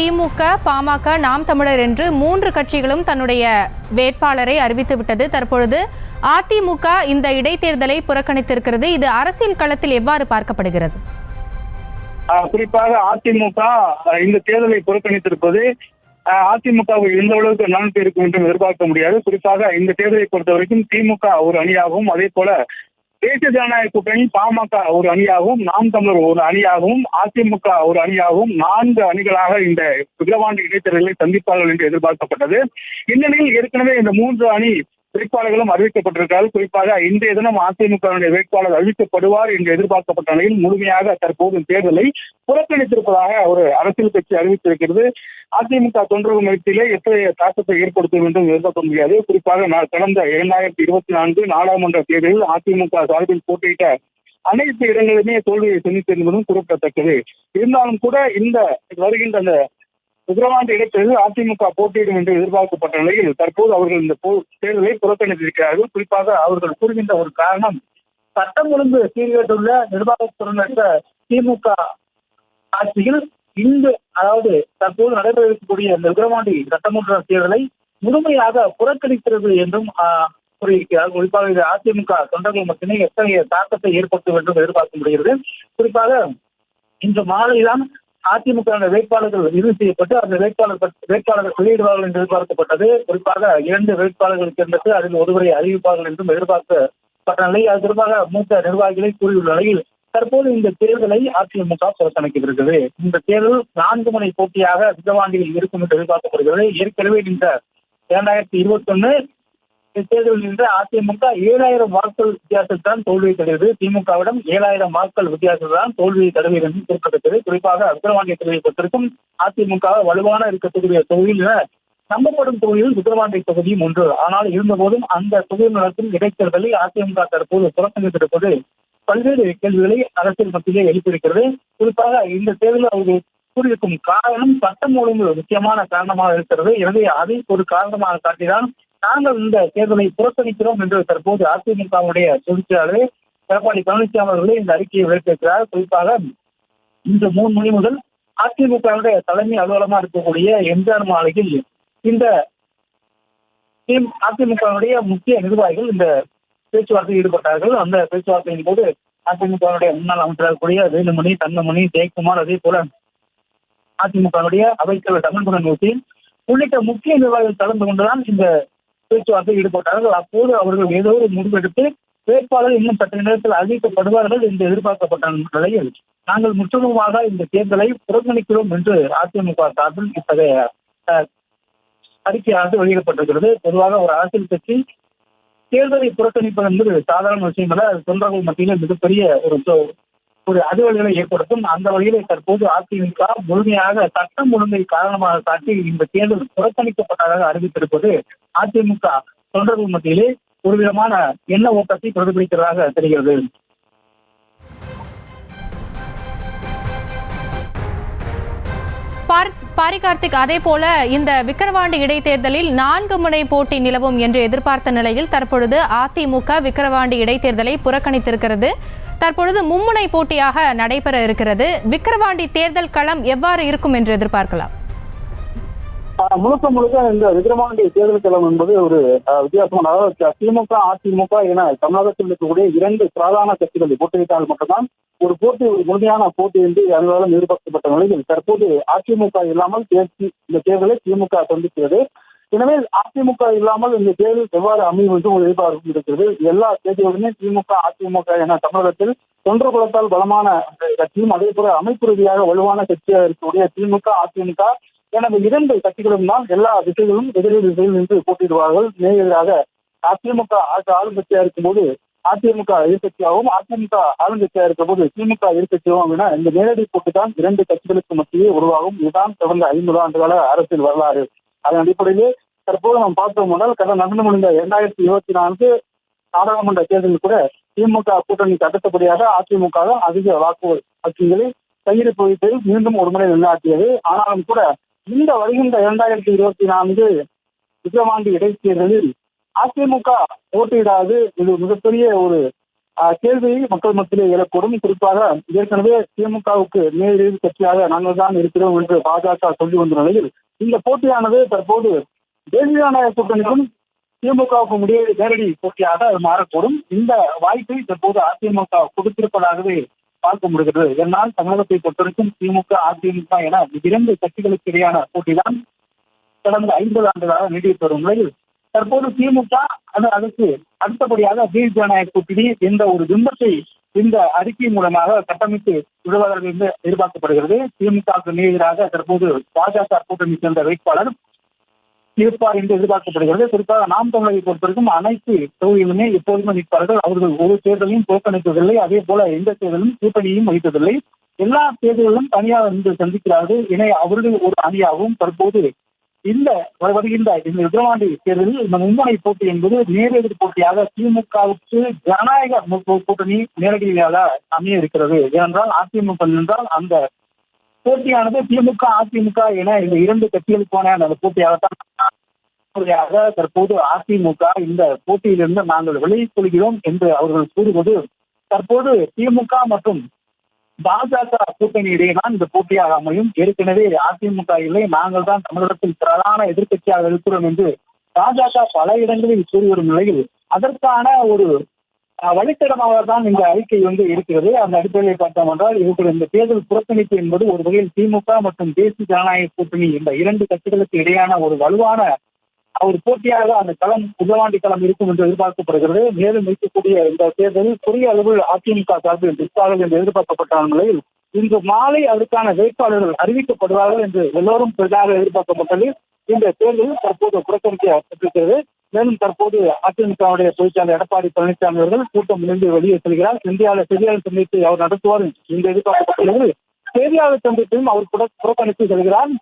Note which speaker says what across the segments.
Speaker 1: திமுக, பாமக, நாம் தமிழர் என்று 3 கட்சிகளும் தன்னுடைய வேட்பாளரை அறிவித்துவிட்டது. தற்பொழுது அதிமுக இந்த இடைத்தேர்தலை புறக்கணித்திருக்கிறது. இது அரசியல் களத்தில் எவ்வாறு பார்க்கப்படுகிறது?
Speaker 2: குறிப்பாக அதிமுக இந்த தேர்தலை புறக்கணித்திருப்பது அதிமுகவுக்கு எந்த அளவுக்கு நலன் இருக்கும் என்று எதிர்பார்க்க முடியாது. குறிப்பாக இந்த தேர்தலை பொறுத்த வரைக்கும் திமுக ஒரு அணியாகவும், அதே போல தேசிய ஜனநாயக கூட்டணி பாமக ஒரு அணியாகவும், நாம் தமிழர் ஒரு அணியாகவும், அதிமுக ஒரு அணியாகவும் 4 அணிகளாக இந்த விக்கிரவாண்டி இடைத்தேர்தலை சந்திப்பார்கள் என்று எதிர்பார்க்கப்பட்டது. இந்நிலையில் ஏற்கனவே இந்த 3 அணி வேட்பாளர்களும் அறிவிக்கப்பட்டிருக்கிறார்கள். குறிப்பாக இன்றைய தினம் அதிமுக வேட்பாளர் அறிவிக்கப்படுவார் என்று எதிர்பார்க்கப்பட்ட நிலையில் முழுமையாக தற்போது தேர்தலை புறக்கணித்திருப்பதாக ஒரு அரசியல் கட்சி அறிவித்திருக்கிறது. அதிமுக தொண்டர்கள் மத்தியிலே எத்தகைய தாக்கத்தை ஏற்படுத்தும் என்றும் எதிர்பார்க்க முடியாது. குறிப்பாக கடந்த 2024 நாடாளுமன்ற தேர்தலில் அதிமுக சார்பில் போட்டியிட்ட அனைத்து இடங்களிலுமே தோல்வியை சந்தித்தது என்பதும் குறிப்பிடத்தக்கது. இருந்தாலும் கூட இந்த வருகின்ற அந்த விக்கிரவாண்டி இடைத்தேர்தலில் அதிமுக போட்டியிடும் என்று எதிர்பார்க்கப்பட்ட நிலையில் தற்போது அவர்கள் இந்த தேர்தலை புறக்கணித்திருக்கிறார்கள். குறிப்பாக அவர்கள் கூறுகின்ற ஒரு காரணம், சட்டம் ஒழுங்கு சீர்கேட்டுள்ள நிர்வாகத்துடன் திமுக ஆட்சியில் அதாவது தற்போது நடைபெறக்கூடிய இந்த விக்கிரவாண்டி சட்டமன்ற தேர்தலை முழுமையாக புறக்கணிக்கிறது என்றும் கூறியிருக்கிறார். குறிப்பாக இது அதிமுக தொண்டர்கள் மட்டுமே எத்தகைய தாக்கத்தை ஏற்படுத்தும் என்றும் எதிர்பார்க்க முடிகிறது. குறிப்பாக இன்று மாலைதான் அதிமுக வேட்பாளர்கள் இறுதி செய்யப்பட்டு அந்த வேட்பாளர்கள் வெளியிடுவார்கள் என்று எதிர்பார்க்கப்பட்டது. குறிப்பாக 2 வேட்பாளர்கள் தேர்ந்தெடுத்து அதில் ஒருவரை அறிவிப்பார்கள் என்றும் எதிர்பார்க்கப்பட்ட நிலையில் அது தொடர்பாக மூத்த நிர்வாகிகளை கூறியுள்ள நிலையில் தற்போது இந்த தேர்தலை அதிமுக புறக்கணிக்கிறது. இந்த தேர்தல் 4 முனை போட்டியாக விக்கிரவாண்டியில் இருக்கும் என்று எதிர்பார்க்கப்படுகிறது. ஏற்கனவே இந்த 2021 தேர்தலில் நின்ற அதிமுக 7000 வாக்குகள் வித்தியாசத்தான் தோல்வியை தருகிறது. திமுகவிடம் 7000 வாக்குகள் வித்தியாசத்தான் தோல்வியை தருகிறது என்று குறிப்பிட்டது. குறிப்பாக விக்கிரவாண்டி தொகுதியை பொறுத்திருக்கும் அதிமுக வலுவான இருக்கக்கூடிய தொகுதியில் நம்பப்படும் தொகுதியில் விக்கிரவாண்டி தொகுதியும் ஒன்று. ஆனால் இருந்தபோதும் அந்த தொகுதியில் நடக்கும் இடைத்தேர்தலை அதிமுக தற்போது புறக்கணித்திருப்பது பல்வேறு கேள்விகளை அரசியல் மத்தியிலே எழுப்பியிருக்கிறது. குறிப்பாக இந்த தேர்தலில் அவர்கள் கூறியிருக்கும் காரணம் சட்டம் ஒழுங்கு முக்கியமான காரணமாக இருக்கிறது. எனவே அதை ஒரு காரணமாக காட்டிதான் நாங்கள் இந்த தேர்தலை புறக்கணிக்கிறோம் என்று தற்போது அதிமுகவுடைய பொதுச்செயலாளர் எடப்பாடி பழனிசாமி அவர்களே இந்த அறிக்கையை வெளியிட்டிருக்கிறார். குறிப்பாக இன்று 3 மணி முதல் அதிமுகவுடைய தலைமை அலுவலகமாக இருக்கக்கூடிய எம்ஜிஆர் மாளிகையில் இந்த அதிமுகவுடைய முக்கிய நிர்வாகிகள் இந்த பேச்சுவார்த்தையில் ஈடுபட்டார்கள். அந்த பேச்சுவார்த்தையின் போது அதிமுகவுடைய முன்னாள் அமைச்சராக கூடிய வேலுமணி, தங்கமணி, ஜெயக்குமார், அதே போல அதிமுகவுடைய அவைத்தலைவர் தமிழ்குடன் ஊசி உள்ளிட்ட முக்கிய நிர்வாகிகள் கலந்து கொண்டுதான் இந்த பேச்சுவார்த்தையில் ஈடுபட்டார்கள். அப்போது அவர்கள் ஏதோ ஒரு முடிவெடுத்து வேட்பாளர் இன்னும் சற்று நேரத்தில் அறிவிக்கப்படுவார்கள் என்று எதிர்பார்க்கப்பட்ட நிலையில் நாங்கள் முற்றிலுமாக இந்த தேர்தலை புறக்கணிக்கிறோம் என்று அதிமுக சார்பில் இத்தகைய அறிக்கையானது வெளியிடப்பட்டிருக்கிறது. பொதுவாக ஒரு அரசியல் கட்சி தேர்தலை புறக்கணிப்பது என்பது சாதாரண விஷயம் அல்ல. அது தொண்டர்கள் மத்தியில் மிகப்பெரிய ஒரு அதிர்வலைகளை ஏற்படுத்தும். அந்த வகையிலே தற்போது அதிமுக முழுமையாக சட்டம் ஒழுங்கை காரணமாக காட்டி இந்த தேர்தல் புறக்கணிக்கப்பட்டதாக அறிவித்திருப்பது அதிமுக தொண்டர்கள் மத்தியிலே ஒரு விதமான எண்ண ஓட்டத்தை பிரதிபலிக்கிறதாக தெரிகிறது.
Speaker 1: பாரி கார்த்திக், அதே போல இந்த விக்கிரவாண்டி இடைத்தேர்தலில் 4 முனை போட்டி நிலவும் என்று எதிர்பார்த்த நிலையில் தற்பொழுது அதிமுக விக்கிரவாண்டி இடைத்தேர்தலை புறக்கணித்திருக்கிறது. தற்பொழுது மும்முனை போட்டியாக நடைபெற இருக்கிறது. விக்கிரவாண்டி தேர்தல் களம் எவ்வாறு இருக்கும் என்று எதிர்பார்க்கலாம்?
Speaker 2: முழுக்க இந்த விக்கிரவாண்டி தேர்தல் களம் என்பது ஒரு வித்தியாசமான, அதாவது திமுக அதிமுக என தமிழகத்தில் இருக்கக்கூடிய 2 பிரதான கட்சிகளை போட்டியிட்டால் மட்டும்தான் ஒரு முழுமையான போட்டி என்று அனைவராலும் எதிர்பார்க்கப்பட்ட நிலையில் தற்போது அதிமுக இல்லாமல் இந்த தேர்தலை திமுக சந்திக்கிறது. எனவே அதிமுக இல்லாமல் இந்த தேர்தல் எவ்வாறு அமையும் என்று ஒரு எதிர்பார்ப்பு இருக்கிறது. எல்லா தேர்தலுமே திமுக அதிமுக என தமிழகத்தில் தொன்று குலத்தால் பலமான கட்சியும், அதே போல அமைப்பு ரீதியாக வலுவான கட்சியாக இருக்கக்கூடிய திமுக அதிமுக என 2 கட்சிகளும் தான் எல்லா திசைகளும் எதிரெதிர் திசையில் நின்று போட்டியிடுவார்கள். எதிராக அதிமுக ஆளும் கட்சியாக இருக்கும்போது அதிமுக எதிர்கட்சியாகவும், அதிமுக ஆளுங்கட்சியாக இருக்கும் போது திமுக எதிர்கட்சியாகவும் என இந்த நேரடி போட்டி தான் 2 கட்சிகளுக்கு மத்தியே உருவாகும். இதுதான் கடந்த 50 ஆண்டுகால அரசியல் வரலாறு. அதன் அடிப்படையிலே தற்போது நாம் பார்த்தோம்னால் கடந்த நடந்து முடிந்த 2024 நாடாளுமன்ற தேர்தலில் கூட திமுக கூட்டணி தடுத்தபடியாக அதிமுக அதிக வாக்குகளை கையிருப்பு வைப்பதில் மீண்டும் ஒரு முறை நிலைநாட்டியது. ஆனாலும் கூட இந்த வருகின்ற 2024 விக்கிரவாண்டி இடைத்தேர்தலில் அதிமுக போட்டியிடாது. இது மிகப்பெரிய ஒரு கேள்வி மக்கள் மத்தியிலே எழக்கூடும். குறிப்பாக ஏற்கனவே திமுகவுக்கு நேரடி கட்சியாக நாங்கள் தான் இருக்கிறோம் என்று பாஜக சொல்லி வந்த நிலையில் இந்த போட்டியானது தற்போது தேசிய ஜனநாயக கூட்டணிக்கும் திமுகவுக்கும் இடையே நேரடி போட்டியாக மாறக்கூடும். இந்த வாய்ப்பை தற்போது அதிமுக கொடுத்திருப்பதாகவே பார்க்க முடிகிறது. இதனால் தமிழகத்தை பொறுத்தவரைக்கும் திமுக அதிமுக என இரண்டு கட்சிகளுக்கு இடையான போட்டிதான் கடந்த 50 ஆண்டுகளாக நீடித்து வரும் நிலையில் தற்போது திமுக அதற்கு அடுத்தபடியாக தேசிய ஜனநாயக கூட்டணி என்ற ஒரு பிம்பத்தை இந்த அறிக்கை மூலமாக கட்டமைத்து விடுவதற்கு என்று எதிர்பார்க்கப்படுகிறது. திமுகவுக்கு எதிராக தற்போது பாஜக கூட்டணி சேர்ந்த வேட்பாளர் இருப்பார் என்று எதிர்பார்க்கப்படுகிறது. குறிப்பாக நாம் தமிழரை பொறுத்தவரைக்கும் அனைத்து தொகுதிகளுமே எப்போதுமே நிற்பார்கள். அவர்கள் ஒரு தேர்தலையும் புறக்கணிப்பதில்லை. அதே போல எந்த தேர்தலும் கூட்டணியும் வைத்ததில்லை. எல்லா தேர்தல்களும் தனியாக இன்று சந்திக்கிறார்கள். இணை அவர்கள் ஒரு அணியாகவும் தற்போது இந்த வருகின்ற இந்த விக்கிரவாண்டி தேர்தலில் இந்த மும்முனை போட்டி என்பது நேரடி போட்டியாக திமுகவுக்கு ஜனநாயக கூட்டணி நேரடியாக அமைய இருக்கிறது. ஏனென்றால் அதிமுக என்றால் அந்த போட்டியானது திமுக அதிமுக என இந்த இரண்டு கட்சிகளுக்கான அந்த போட்டியாகத்தான் தற்போது அதிமுக இந்த போட்டியிலிருந்து நாங்கள் விலகிக் கொள்கிறோம் என்று அவர்கள் கூறுவது தற்போது திமுக மற்றும் பாஜக கூட்டணி இடையே தான் இந்த போட்டியாக அமையும். ஏற்கனவே அதிமுக இல்லை, நாங்கள் தான் தமிழகத்தில் பிரதான எதிர்க்கட்சியாக இருக்கிறோம் என்று பாஜக பல இடங்களில் கூறி வரும் நிலையில் அதற்கான ஒரு வழித்தடமாக தான் இந்த அறிக்கை இருக்கிறது. அந்த அடிப்படையில் பார்த்தோம் என்றால் இவர்கள் இந்த தேர்தல் புறக்கணிப்பு என்பது ஒரு வகையில் திமுக மற்றும் தேசிய ஜனநாயக கூட்டணி இந்த இரண்டு கட்சிகளுக்கு இடையான ஒரு வலுவான ஒரு போட்டியாக அந்த களம் விக்கிரவாண்டி களம் இருக்கும் என்று எதிர்பார்க்கப்படுகிறது. மேலும் இருக்கக்கூடிய இந்த தேர்தலில் பெரிய அளவில் அதிமுக சார்பில் நிற்பார்கள் என்று எதிர்பார்க்கப்பட்ட நிலையில் இன்று மாலை அதற்கான வேட்பாளர்கள் அறிவிக்கப்படுவார்கள் என்று எல்லோரும் பெரிதாக எதிர்பார்க்கப்பட்டது. இந்த தேர்தலில் தற்போது புறக்கணிக்கப்பட்டிருக்கிறது. மேலும் தற்போது அதிமுகவுடைய பொதுச்செயலாளர் எடப்பாடி பழனிசாமி அவர்கள் கூட்டம் முடிந்து வெளியே செல்கிறார். செய்தியாளர் சந்திப்பை அவர் நடத்துவார் என்று எதிர்பார்க்கப்பட்டுள்ளது. செய்தியாளர் சந்திப்பையும் அவர் புறக்கணித்து செல்கிறார்.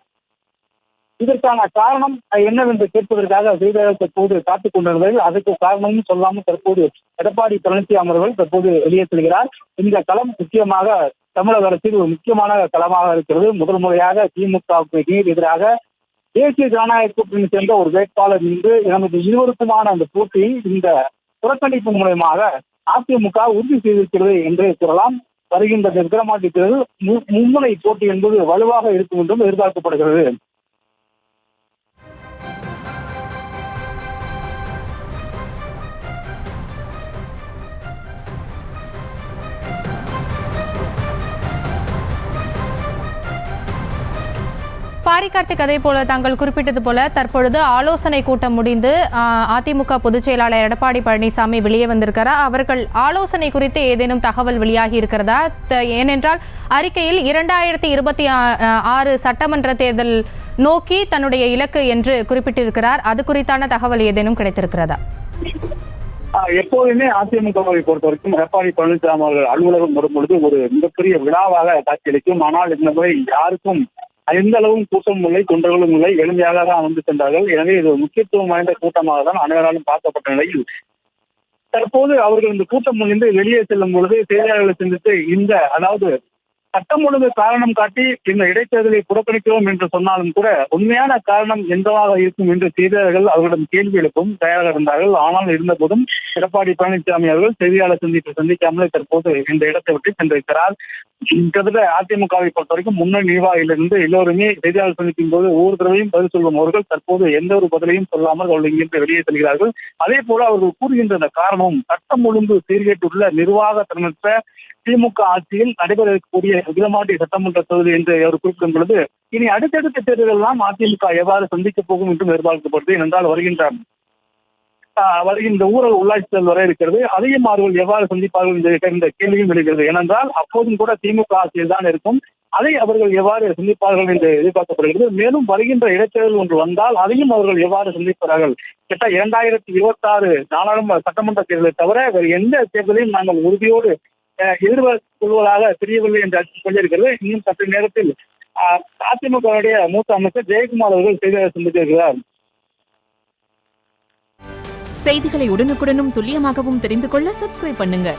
Speaker 2: இதற்கான காரணம் என்னவென்று கேட்பதற்காக செய்தியாளர் தற்போது காத்துக் கொண்டிருந்தது. அதற்கு காரணமும் சொல்லாமல் தற்போது எடப்பாடி பழனிசாமி அவர்கள் தற்போது வெளியே செல்கிறார். இந்த களம் முக்கியமாக தமிழக அரசில் ஒரு முக்கியமான களமாக இருக்கிறது. முதல் முறையாக திமுகவுக்கு நேர் எதிராக தேசிய ஜனநாயக கூட்டணி சேர்ந்த ஒரு வேட்பாளர் இன்று நமது இருவருக்குமான அந்த போட்டியை இந்த புறக்கணிப்பு மூலமாக அதிமுக உறுதி செய்திருக்கிறது என்றே கூறலாம். வருகின்ற விக்கிரவாண்டி தேர்தல் மும்முனை போட்டி என்பது வலுவாக இருக்கும் என்றும் எதிர்பார்க்கப்படுகிறது.
Speaker 1: பாரி கார்த்திக், அதே போல தாங்கள் குறிப்பிட்டது போல தற்பொழுது ஆலோசனை கூட்டம் முடிந்து அதிமுக பொதுச் செயலாளர் எடப்பாடி பழனிசாமி வெளியே வந்திருக்கிறார். அவர்கள் ஆலோசனை குறித்து ஏதேனும் தகவல் வெளியாகி இருக்கிறதா? ஏனென்றால் அறிக்கையில் 2026 சட்டமன்ற தேர்தல் நோக்கி தன்னுடைய இலக்கு என்று குறிப்பிட்டிருக்கிறார். அது குறித்தான தகவல் ஏதேனும் கிடைத்திருக்கிறதா?
Speaker 2: எப்போதுமே அதிமுகவை பொறுத்த வரைக்கும் எடப்பாடி பழனிசாமி அவர்கள் அலுவலகம் வரும்பொழுது ஒரு மிகப்பெரிய விழாவாக காட்சியளிக்கும். ஆனால் இந்த முறை யாருக்கும் எந்த அளவும் கூட்டம் இல்லை, தொண்டர்களும் இல்லை, எளிமையாக தான் வந்து சென்றார்கள். எனவே இது முக்கியத்துவம் வாய்ந்த கூட்டமாக தான் அனைவராலும் பார்க்கப்பட்ட நிலையில் தற்போது அவர்கள் இந்த கூட்டம் முடிந்து வெளியே செல்லும் பொழுது செய்தியாளர்களை சந்தித்து அதாவது சட்டம் ஒழுங்கு காரணம் காட்டி இந்த இடைத்தேர்தலை புறக்கணிக்கிறோம் என்று சொன்னாலும் கூட உண்மையான காரணம் எந்தவாக இருக்கும் என்று செய்தியாளர்கள் அவர்களிடம் கேள்வி எழுப்பும் தயாராக இருந்தார்கள். ஆனால் இருந்தபோதும் எடப்பாடி பழனிசாமி அவர்கள் செய்தியாளர் சந்திக்காமலே தற்போது இந்த இடத்தை விட்டு சென்றிருக்கிறார். கிட்டத்தட்ட அதிமுகவை பொறுத்த வரைக்கும் முன்னணி நிர்வாகியிலிருந்து எல்லோருமே செய்தியாளர் சந்திக்கும் போது ஒவ்வொரு தடவையும் பதில் சொல்லும் அவர்கள் தற்போது எந்த ஒரு பதிலையும் சொல்லாமல் அவர்கள் இங்கிருந்து வெளியே செல்கிறார்கள். அதே போல அவர்கள் கூறுகின்ற அந்த காரணமும் சட்டம் ஒழுங்கு சீர்கேட்டுள்ள நிர்வாக திறனற்ற திமுக ஆட்சியில் நடைபெற இருக்கக்கூடிய விக்கிரவாண்டி சட்டமன்ற தொகுதி என்று அவர் குறிப்பிடும் பொழுது இனி அடுத்தடுத்த தேர்தல்கள் எல்லாம் அதிமுக எவ்வாறு சந்திக்கப் போகும் என்றும் எதிர்பார்க்கப்படுது. என்றால் வருகின்ற ஊரக உள்ளாட்சி தேர்தல் வர இருக்கிறது. அதையும் அவர்கள் எவ்வாறு சந்திப்பார்கள் என்ற கேள்வியும் எழுகிறது. ஏனென்றால் அப்போதும் கூட திமுக ஆட்சியில் தான் இருக்கும். அதை அவர்கள் எவ்வாறு சந்திப்பார்கள் என்று எதிர்பார்க்கப்படுகிறது. மேலும் வருகின்ற இடைத்தேர்தல் ஒன்று வந்தால் அதையும் அவர்கள் எவ்வாறு சந்திப்பார்கள். கிட்ட 2026 நாடாளுமன்ற சட்டமன்ற தேர்தலை தவிர வேறு எந்த தேர்தலையும் நாங்கள் உறுதியோடு எதிர்கொள்வதாக தெரியவில்லை என்று சொல்லியிருக்கிறது. இன்னும் சற்று நேரத்தில் அதிமுகவுடைய மூத்த அமைச்சர் ஜெயக்குமார் அவர்கள் செய்தியாளர் சந்தித்திருக்கிறார்.
Speaker 3: செய்திகளை உடனுக்குடனும் துல்லியமாகவும் தெரிந்து கொள்ள சப்ஸ்கிரைப் பண்ணுங்க.